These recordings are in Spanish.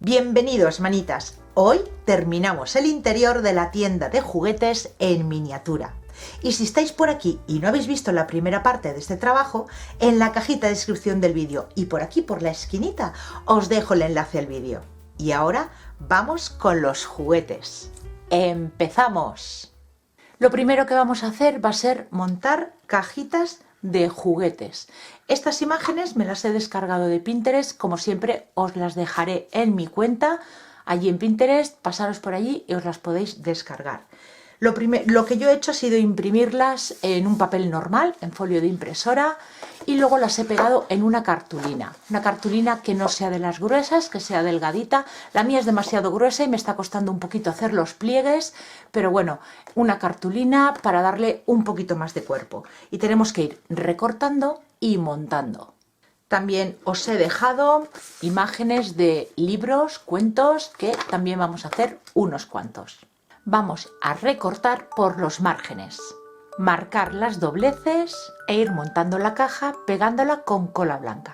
Bienvenidos, manitas. Hoy terminamos el interior de la tienda de juguetes en miniatura. Y si estáis por aquí y no habéis visto la primera parte de este trabajo, en la cajita de descripción del vídeo y por aquí por la esquinita os dejo el enlace al vídeo. Y ahora vamos con los juguetes. ¡Empezamos! Lo primero que vamos a hacer va a ser montar cajitas de juguetes. Estas imágenes me las he descargado de Pinterest, como siempre os las dejaré en mi cuenta, allí en Pinterest, pasaros por allí y os las podéis descargar. Lo que yo he hecho ha sido imprimirlas en un papel normal, en folio de impresora, y luego las he pegado en una cartulina que no sea de las gruesas, que sea delgadita. La mía es demasiado gruesa y me está costando un poquito hacer los pliegues, pero bueno, una cartulina para darle un poquito más de cuerpo. Y tenemos que ir recortando y montando. También os he dejado imágenes de libros, cuentos, que también vamos a hacer unos cuantos. Vamos a recortar por los márgenes, marcar las dobleces e ir montando la caja pegándola con cola blanca.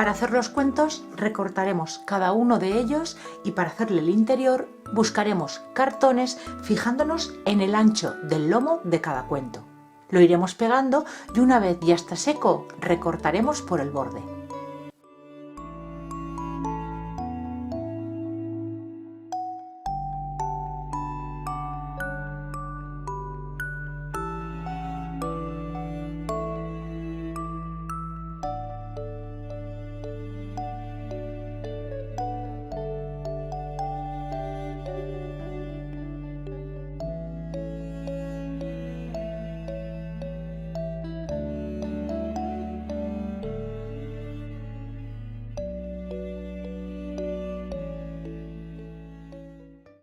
Para hacer los cuentos recortaremos cada uno de ellos y para hacerle el interior buscaremos cartones fijándonos en el ancho del lomo de cada cuento. Lo iremos pegando y una vez ya está seco recortaremos por el borde.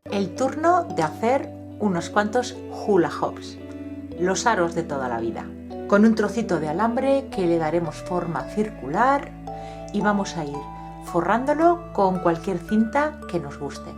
El turno de hacer unos cuantos hula hoops, los aros de toda la vida, con un trocito de alambre que le daremos forma circular y vamos a ir forrándolo con cualquier cinta que nos guste.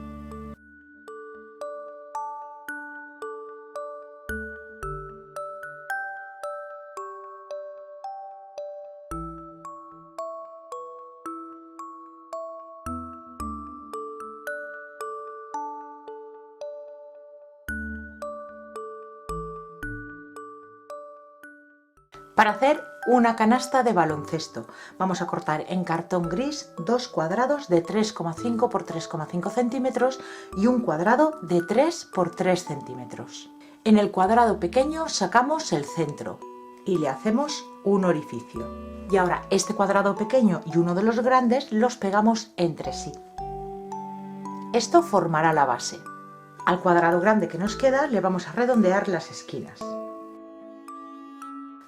Para hacer una canasta de baloncesto vamos a cortar en cartón gris dos cuadrados de 3,5 por 3,5 centímetros y un cuadrado de 3 por 3 centímetros. En el cuadrado pequeño sacamos el centro y le hacemos un orificio. Y ahora este cuadrado pequeño y uno de los grandes los pegamos entre sí. Esto formará la base. Al cuadrado grande que nos queda le vamos a redondear las esquinas.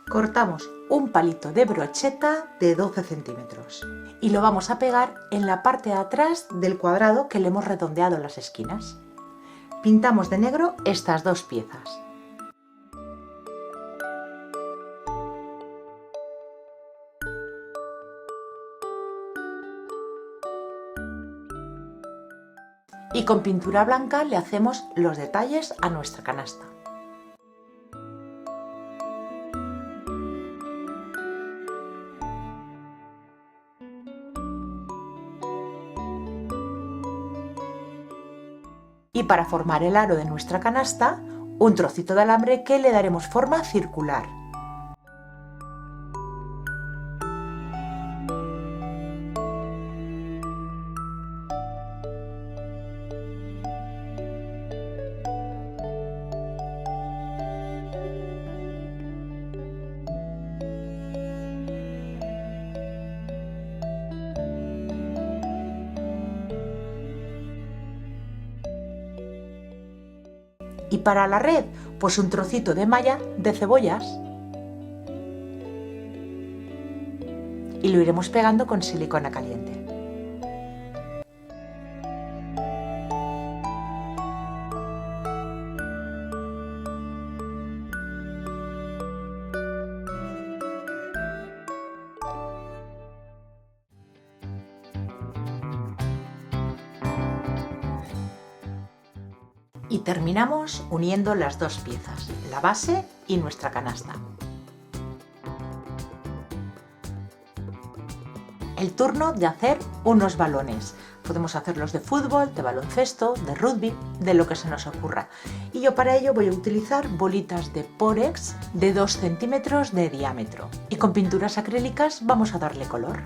Cortamos un palito de brocheta de 12 centímetros y lo vamos a pegar en la parte de atrás del cuadrado que le hemos redondeado las esquinas. Pintamos de negro estas dos piezas. Y con pintura blanca le hacemos los detalles a nuestra canasta. Y para formar el aro de nuestra canasta, un trocito de alambre que le daremos forma circular. Y para la red, pues un trocito de malla de cebollas. Y lo iremos pegando con silicona caliente. Y terminamos uniendo las dos piezas, la base y nuestra canasta. El turno de hacer unos balones. Podemos hacerlos de fútbol, de baloncesto, de rugby, de lo que se nos ocurra. Y yo para ello voy a utilizar bolitas de Porex de 2 centímetros de diámetro. Y con pinturas acrílicas vamos a darle color.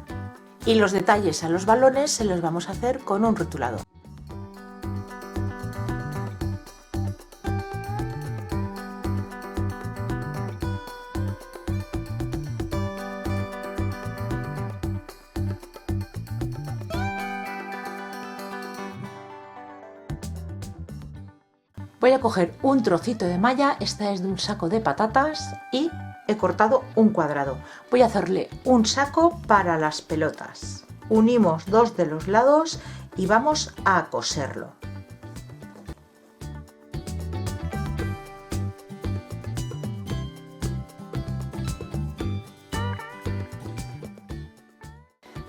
Y los detalles a los balones se los vamos a hacer con un rotulador. Voy a coger un trocito de malla, esta es de un saco de patatas y he cortado un cuadrado. Voy a hacerle un saco para las pelotas. Unimos dos de los lados y vamos a coserlo.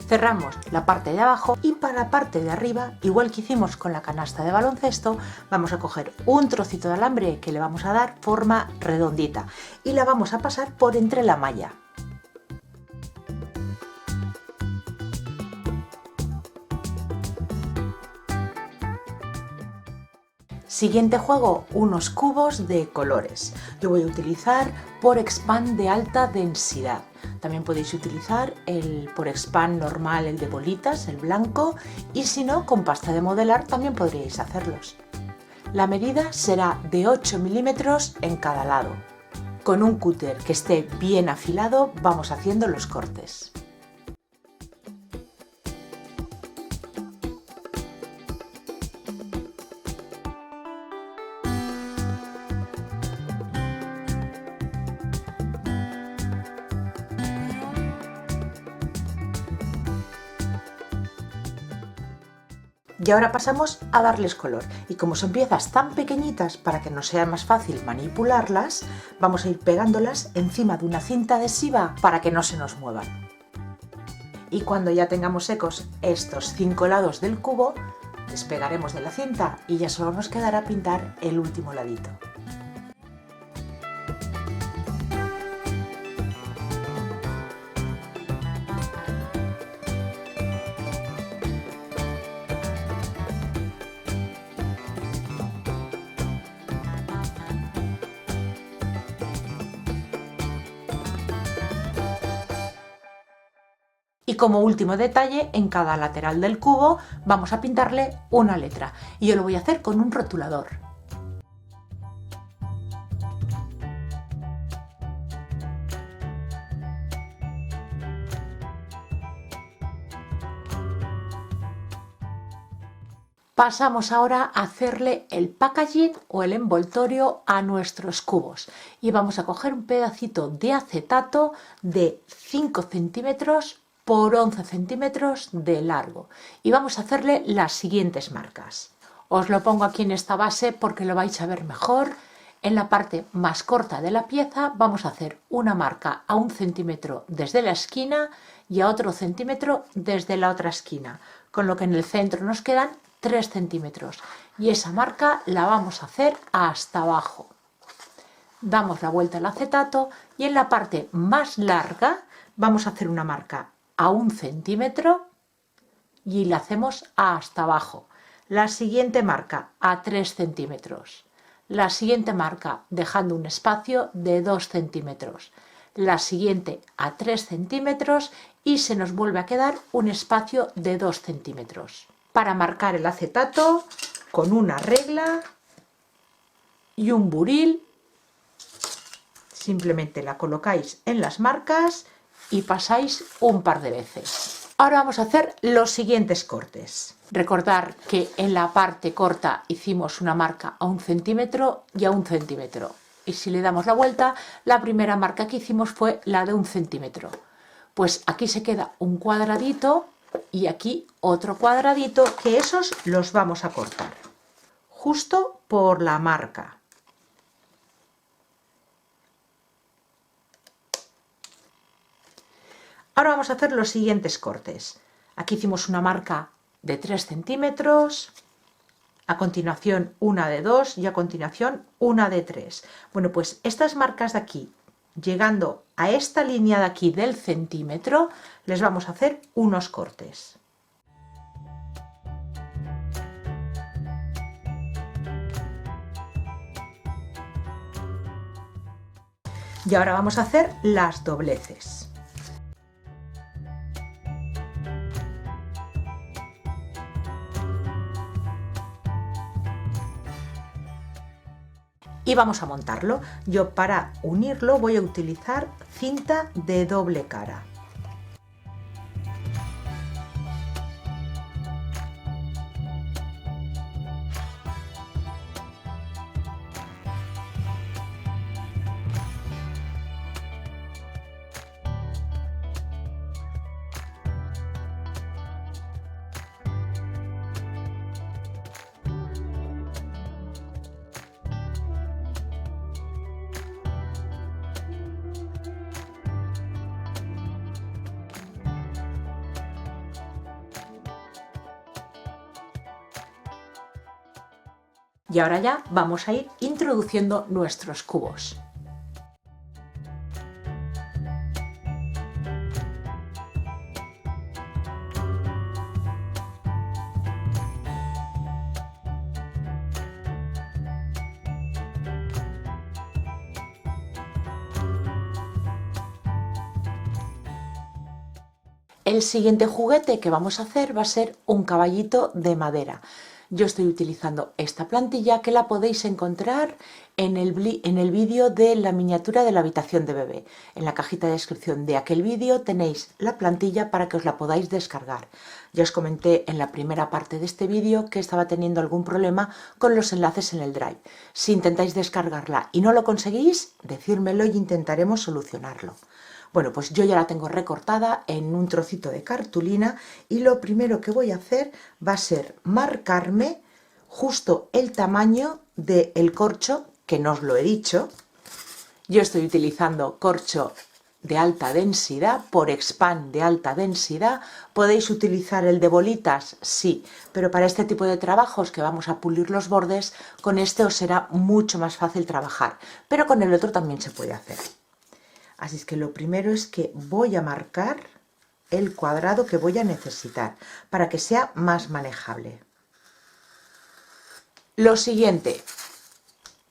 Cerramos la parte de abajo y para la parte de arriba, igual que hicimos con la canasta de baloncesto, vamos a coger un trocito de alambre que le vamos a dar forma redondita y la vamos a pasar por entre la malla. Siguiente juego, unos cubos de colores. Yo voy a utilizar Porexpan de alta densidad. También podéis utilizar el Porexpan normal, el de bolitas, el blanco, y si no, con pasta de modelar también podríais hacerlos. La medida será de 8 milímetros en cada lado. Con un cúter que esté bien afilado vamos haciendo los cortes. Y ahora pasamos a darles color, y como son piezas tan pequeñitas para que nos sea más fácil manipularlas, vamos a ir pegándolas encima de una cinta adhesiva para que no se nos muevan. Y cuando ya tengamos secos estos 5 lados del cubo, despegaremos de la cinta y ya solo nos quedará pintar el último ladito. Y como último detalle, en cada lateral del cubo vamos a pintarle una letra. Y yo lo voy a hacer con un rotulador. Pasamos ahora a hacerle el packaging o el envoltorio a nuestros cubos. Y vamos a coger un pedacito de acetato de 5 centímetros por 11 centímetros de largo y vamos a hacerle las siguientes marcas. Os lo pongo aquí en esta base porque lo vais a ver mejor. En la parte más corta de la pieza vamos a hacer una marca a 1 centímetro desde la esquina y a otro centímetro desde la otra esquina, con lo que en el centro nos quedan 3 centímetros y esa marca la vamos a hacer hasta abajo. Damos la vuelta al acetato y en la parte más larga vamos a hacer una marca a 1 centímetro y la hacemos hasta abajo. La siguiente marca a 3 centímetros. La siguiente marca dejando un espacio de 2 centímetros. La siguiente a 3 centímetros y se nos vuelve a quedar un espacio de 2 centímetros. Para marcar el acetato con una regla y un buril, simplemente la colocáis en las marcas y pasáis un par de veces. Ahora vamos a hacer los siguientes cortes. Recordar que en la parte corta hicimos una marca a 1 centímetro y a 1 centímetro. Y si le damos la vuelta, la primera marca que hicimos fue la de 1 centímetro. Pues aquí se queda un cuadradito y aquí otro cuadradito, que esos los vamos a cortar justo por la marca. Ahora vamos a hacer los siguientes cortes. Aquí hicimos una marca de 3 centímetros, a continuación una de 2 y a continuación una de 3. Bueno, pues estas marcas de aquí, llegando a esta línea de aquí del centímetro, les vamos a hacer unos cortes. Y ahora vamos a hacer las dobleces. Y vamos a montarlo. Yo para unirlo voy a utilizar cinta de doble cara. Y ahora ya vamos a ir introduciendo nuestros cubos. El siguiente juguete que vamos a hacer va a ser un caballito de madera. Yo estoy utilizando esta plantilla que la podéis encontrar en el vídeo de la miniatura de la habitación de bebé. En la cajita de descripción de aquel vídeo tenéis la plantilla para que os la podáis descargar. Ya os comenté en la primera parte de este vídeo que estaba teniendo algún problema con los enlaces en el Drive. Si intentáis descargarla y no lo conseguís, decírmelo y intentaremos solucionarlo. Bueno, pues yo ya la tengo recortada en un trocito de cartulina y lo primero que voy a hacer va a ser marcarme justo el tamaño del corcho, que no os lo he dicho. Yo estoy utilizando corcho de alta densidad, por Expand de alta densidad. ¿Podéis utilizar el de bolitas? Sí, pero para este tipo de trabajos que vamos a pulir los bordes, con este os será mucho más fácil trabajar, pero con el otro también se puede hacer. Así es que lo primero es que voy a marcar el cuadrado que voy a necesitar para que sea más manejable. Lo siguiente,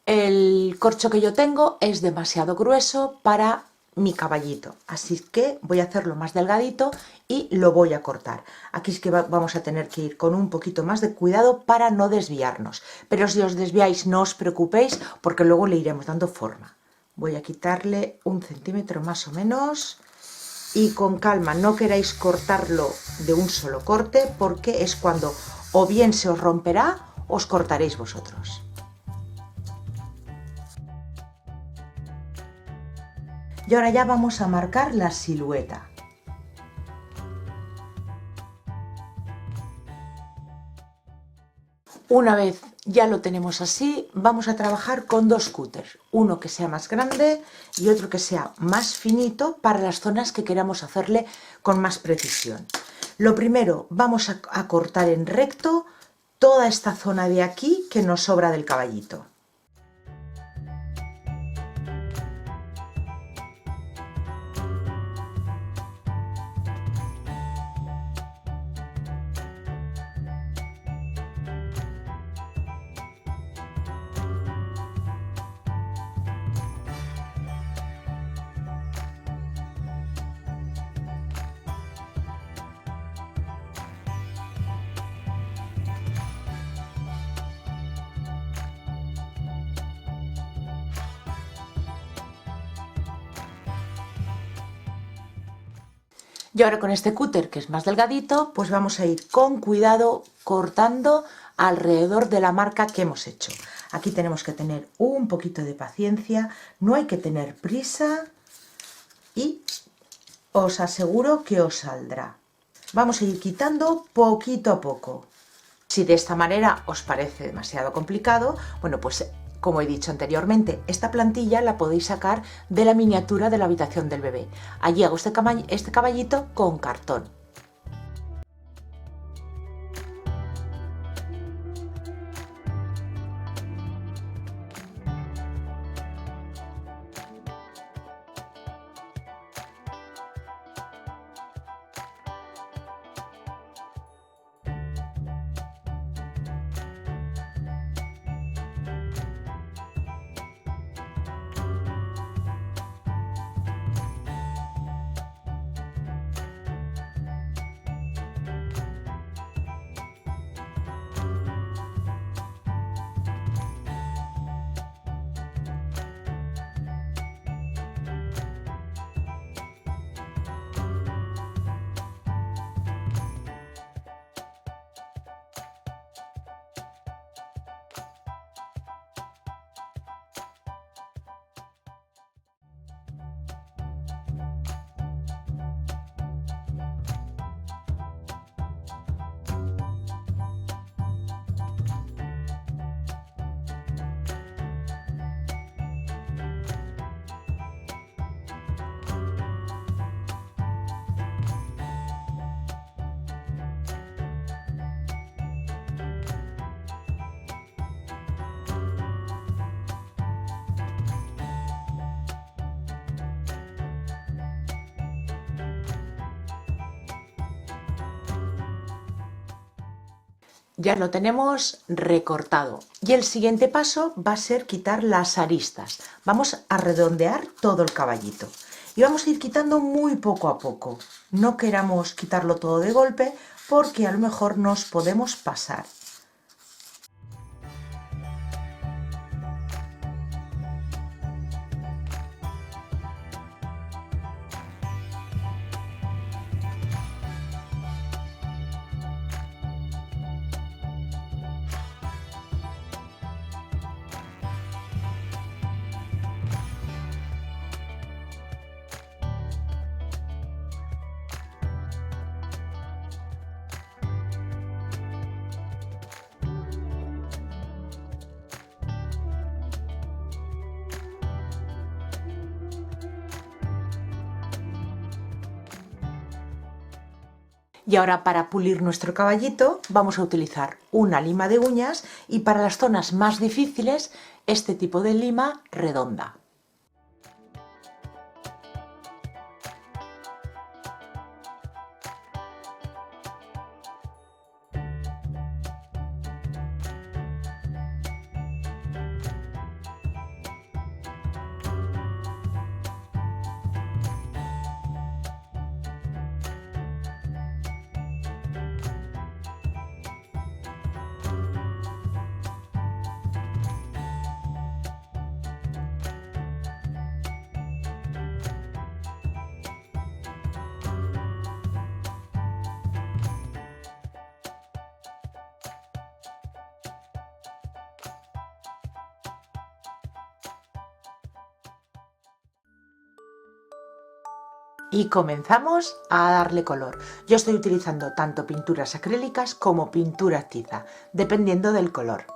el corcho que yo tengo es demasiado grueso para mi caballito, así que voy a hacerlo más delgadito y lo voy a cortar. Aquí es que vamos a tener que ir con un poquito más de cuidado para no desviarnos, pero si os desviáis no os preocupéis porque luego le iremos dando forma. Voy a quitarle 1 centímetro más o menos y con calma, no queráis cortarlo de un solo corte porque es cuando o bien se os romperá o os cortaréis vosotros. Y ahora ya vamos a marcar la silueta. Una vez ya lo tenemos así, vamos a trabajar con dos cúters, uno que sea más grande y otro que sea más finito para las zonas que queramos hacerle con más precisión. Lo primero, vamos a cortar en recto toda esta zona de aquí que nos sobra del caballito. Y ahora con este cúter, que es más delgadito, pues vamos a ir con cuidado cortando alrededor de la marca que hemos hecho. Aquí tenemos que tener un poquito de paciencia, no hay que tener prisa y os aseguro que os saldrá. Vamos a ir quitando poquito a poco. Si de esta manera os parece demasiado complicado, bueno, pues como he dicho anteriormente, esta plantilla la podéis sacar de la miniatura de la habitación del bebé. Allí hago este caballito con cartón. Ya lo tenemos recortado y el siguiente paso va a ser quitar las aristas. Vamos a redondear todo el caballito y vamos a ir quitando muy poco a poco. No queramos quitarlo todo de golpe porque a lo mejor nos podemos pasar. Y ahora para pulir nuestro caballito vamos a utilizar una lima de uñas y para las zonas más difíciles este tipo de lima redonda. Y comenzamos a darle color. Yo estoy utilizando tanto pinturas acrílicas como pintura tiza, dependiendo del color.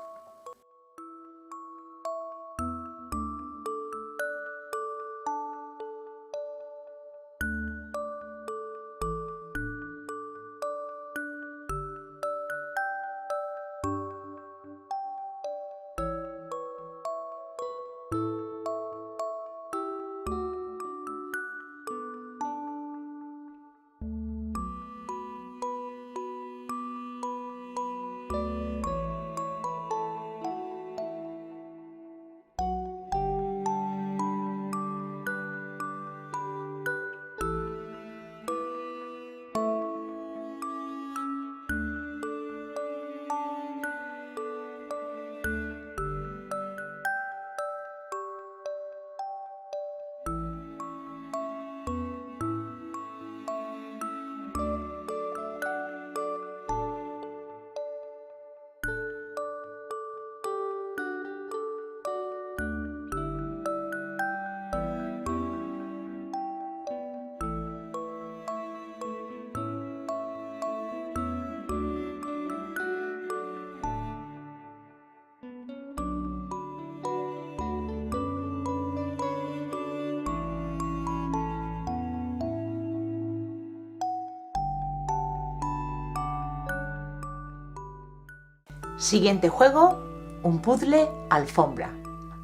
Siguiente juego, un puzzle alfombra.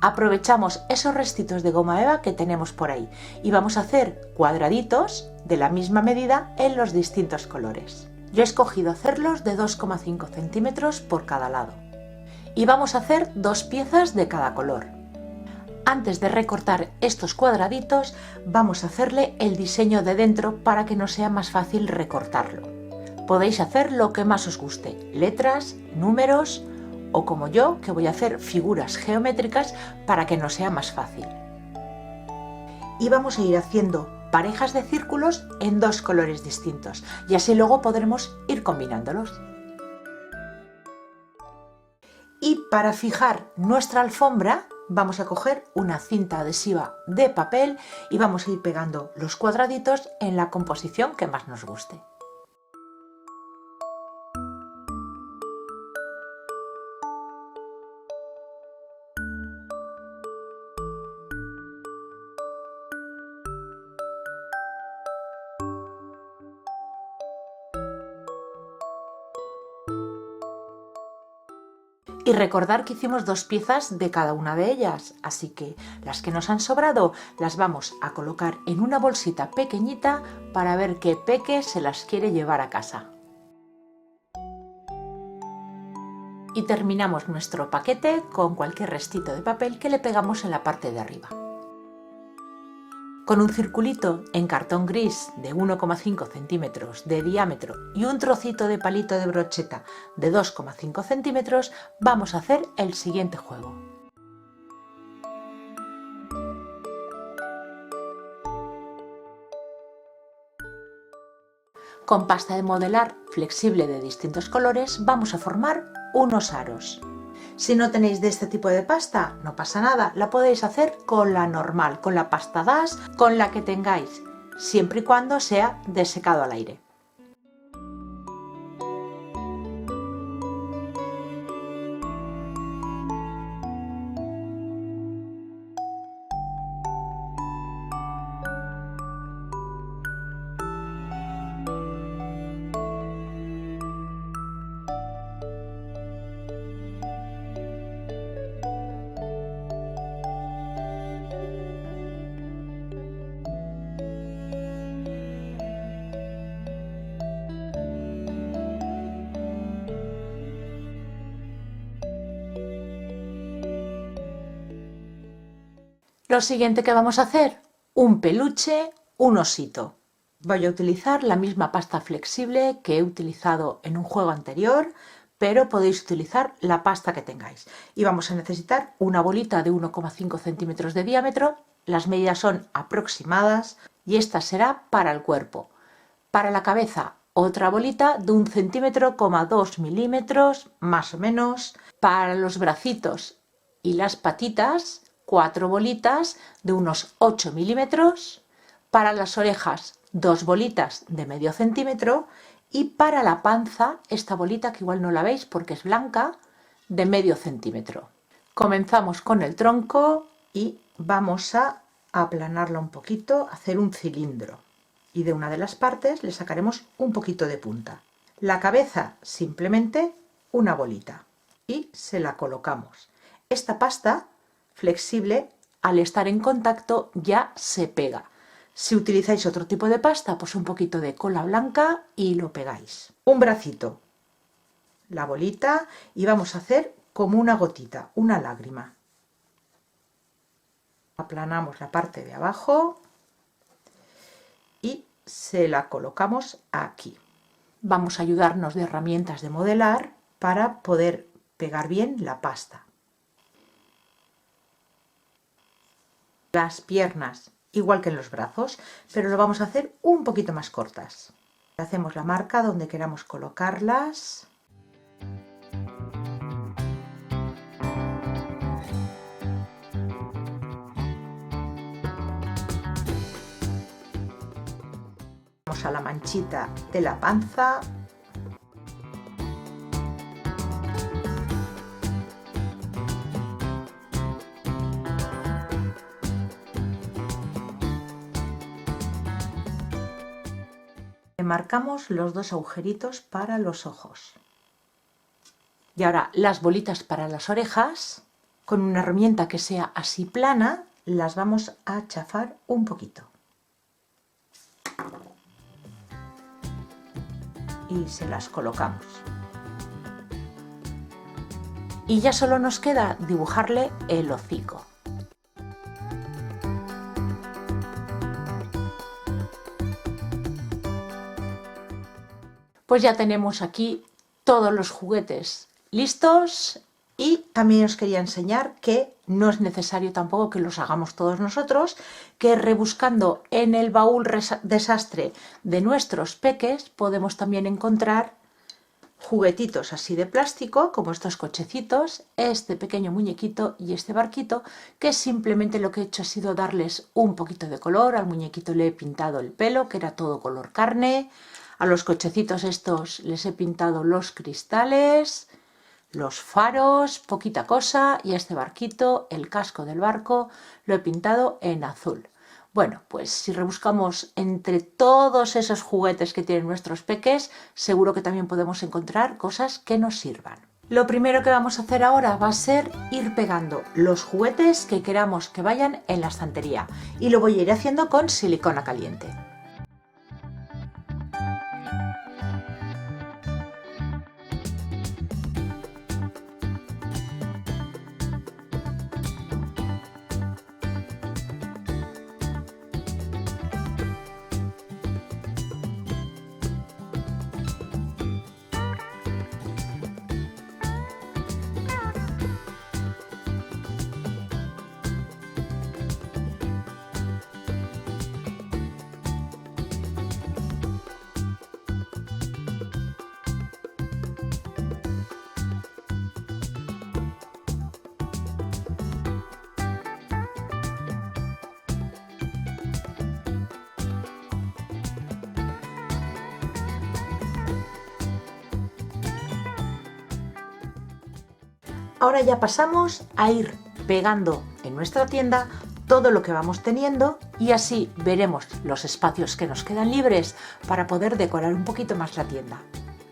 Aprovechamos esos restitos de goma eva que tenemos por ahí y vamos a hacer cuadraditos de la misma medida en los distintos colores. Yo he escogido hacerlos de 2,5 centímetros por cada lado. Y vamos a hacer 2 piezas de cada color. Antes de recortar estos cuadraditos, vamos a hacerle el diseño de dentro para que nos sea más fácil recortarlo. Podéis hacer lo que más os guste, letras, números o como yo, que voy a hacer figuras geométricas para que nos sea más fácil. Y vamos a ir haciendo parejas de círculos en 2 colores distintos y así luego podremos ir combinándolos. Y para fijar nuestra alfombra vamos a coger una cinta adhesiva de papel y vamos a ir pegando los cuadraditos en la composición que más nos guste. Y recordar que hicimos 2 piezas de cada una de ellas, así que las que nos han sobrado las vamos a colocar en una bolsita pequeñita para ver qué peque se las quiere llevar a casa. Y terminamos nuestro paquete con cualquier restito de papel que le pegamos en la parte de arriba. Con un circulito en cartón gris de 1,5 centímetros de diámetro y un trocito de palito de brocheta de 2,5 centímetros vamos a hacer el siguiente juego. Con pasta de modelar flexible de distintos colores vamos a formar unos aros. Si no tenéis de este tipo de pasta, no pasa nada, la podéis hacer con la normal, con la pasta DAS, con la que tengáis, siempre y cuando sea de secado al aire. Lo siguiente que vamos a hacer, un peluche, un osito. Voy a utilizar la misma pasta flexible que he utilizado en un juego anterior, pero podéis utilizar la pasta que tengáis. Y vamos a necesitar una bolita de 1,5 centímetros de diámetro, las medidas son aproximadas y esta será para el cuerpo. Para la cabeza, otra bolita de 1,2 centímetros más o menos. Para los bracitos y las patitas, 4 bolitas de unos 8 milímetros, para las orejas 2 bolitas de medio centímetro y para la panza esta bolita que igual no la veis porque es blanca de medio centímetro. Comenzamos con el tronco y vamos a aplanarla un poquito, hacer un cilindro y de una de las partes le sacaremos un poquito de punta. La cabeza simplemente una bolita y se la colocamos. Esta pasta flexible, al estar en contacto ya se pega. Si utilizáis otro tipo de pasta, pues un poquito de cola blanca y lo pegáis. Un bracito, la bolita y vamos a hacer como una gotita, una lágrima. Aplanamos la parte de abajo y se la colocamos aquí. Vamos a ayudarnos de herramientas de modelar para poder pegar bien la pasta. Las piernas igual que en los brazos, pero lo vamos a hacer un poquito más cortas. Hacemos la marca donde queramos colocarlas. Vamos a la manchita de la panza. Marcamos los 2 agujeritos para los ojos. Y ahora las bolitas para las orejas, con una herramienta que sea así plana, las vamos a chafar un poquito. Y se las colocamos. Y ya solo nos queda dibujarle el hocico. Pues ya tenemos aquí todos los juguetes listos y también os quería enseñar que no es necesario tampoco que los hagamos todos nosotros, que rebuscando en el baúl desastre de nuestros peques podemos también encontrar juguetitos así de plástico, como estos cochecitos, este pequeño muñequito y este barquito, que simplemente lo que he hecho ha sido darles un poquito de color. Al muñequito le he pintado el pelo, que era todo color carne. A los cochecitos estos les he pintado los cristales, los faros, poquita cosa, y a este barquito, el casco del barco, lo he pintado en azul. Bueno, pues si rebuscamos entre todos esos juguetes que tienen nuestros peques, seguro que también podemos encontrar cosas que nos sirvan. Lo primero que vamos a hacer ahora va a ser ir pegando los juguetes que queramos que vayan en la estantería, y lo voy a ir haciendo con silicona caliente. Ahora ya pasamos a ir pegando en nuestra tienda todo lo que vamos teniendo, y así veremos los espacios que nos quedan libres para poder decorar un poquito más la tienda.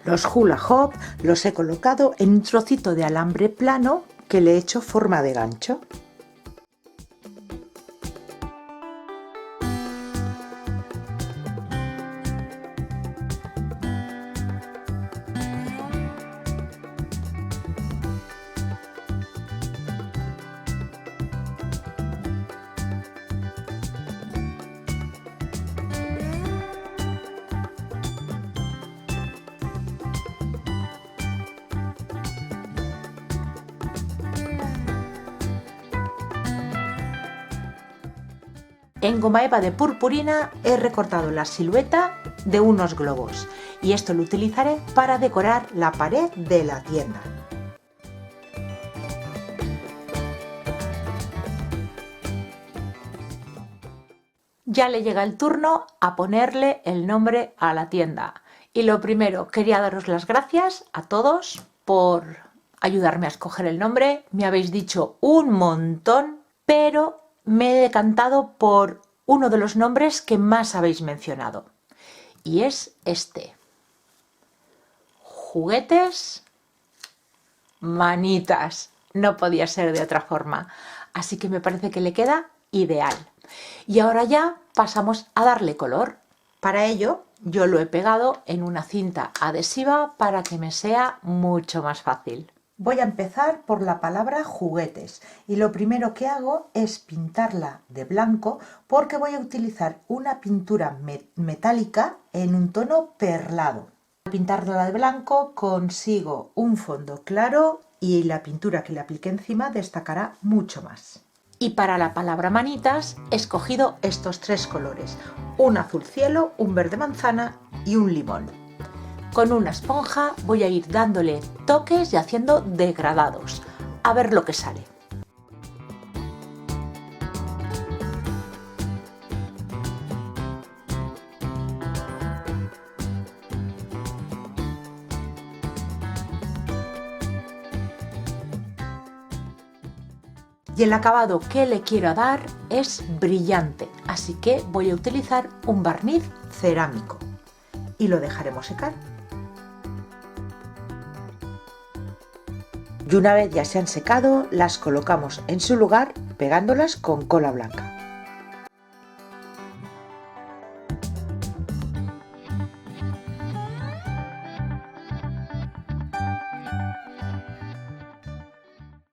Los hula hoop los he colocado en un trocito de alambre plano que le he hecho forma de gancho. En goma eva de purpurina he recortado la silueta de unos globos, y esto lo utilizaré para decorar la pared de la tienda. Ya le llega el turno a ponerle el nombre a la tienda. Y lo primero, quería daros las gracias a todos por ayudarme a escoger el nombre. Me habéis dicho un montón, pero me he decantado por uno de los nombres que más habéis mencionado. Y es este. Juguetes Manitas. No podía ser de otra forma. Así que me parece que le queda ideal. Y ahora ya pasamos a darle color. Para ello yo lo he pegado en una cinta adhesiva para que me sea mucho más fácil. Voy a empezar por la palabra juguetes, y lo primero que hago es pintarla de blanco, porque voy a utilizar una pintura metálica en un tono perlado. Al pintarla de blanco consigo un fondo claro y la pintura que le apliqué encima destacará mucho más. Y para la palabra manitas he escogido estos tres colores: un azul cielo, un verde manzana y un limón. Con una esponja voy a ir dándole toques y haciendo degradados, a ver lo que sale. Y el acabado que le quiero dar es brillante, así que voy a utilizar un barniz cerámico y lo dejaremos secar. Y una vez ya se han secado, las colocamos en su lugar pegándolas con cola blanca.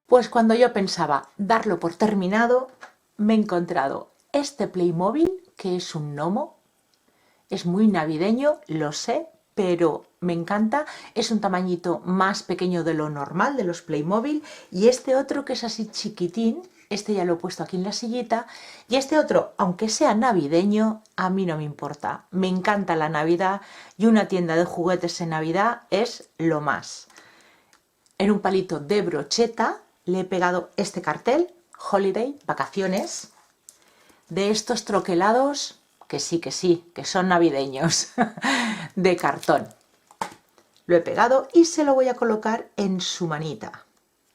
Pues cuando yo pensaba darlo por terminado, me he encontrado este Playmobil, que es un gnomo. Es muy navideño, lo sé, pero me encanta. Es un tamañito más pequeño de lo normal de los Playmobil. Y este otro que es así chiquitín, este ya lo he puesto aquí en la sillita. Y este otro, aunque sea navideño, a mí no me importa. Me encanta la Navidad y una tienda de juguetes en Navidad es lo más. En un palito de brocheta le he pegado este cartel, Holiday, vacaciones, de estos troquelados, que sí, que son navideños, de cartón. Lo he pegado y se lo voy a colocar en su manita.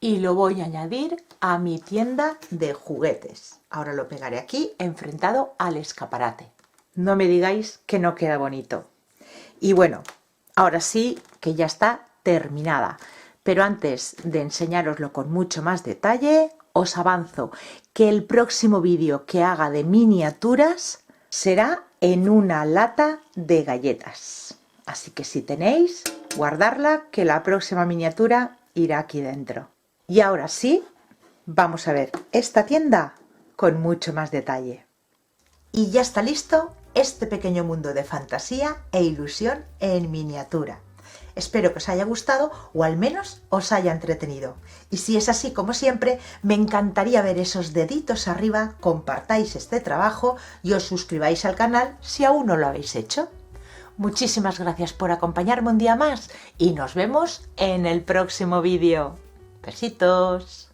Y lo voy a añadir a mi tienda de juguetes. Ahora lo pegaré aquí, enfrentado al escaparate. No me digáis que no queda bonito. Y bueno, ahora sí que ya está terminada. Pero antes de enseñároslo con mucho más detalle, os avanzo que el próximo vídeo que haga de miniaturas será en una lata de galletas. Así que si tenéis, guardarla, que la próxima miniatura irá aquí dentro. Y ahora sí, vamos a ver esta tienda con mucho más detalle. Y ya está listo este pequeño mundo de fantasía e ilusión en miniatura. Espero que os haya gustado o al menos os haya entretenido. Y si es así, como siempre, me encantaría ver esos deditos arriba, compartáis este trabajo y os suscribáis al canal si aún no lo habéis hecho. Muchísimas gracias por acompañarme un día más y nos vemos en el próximo vídeo. Besitos.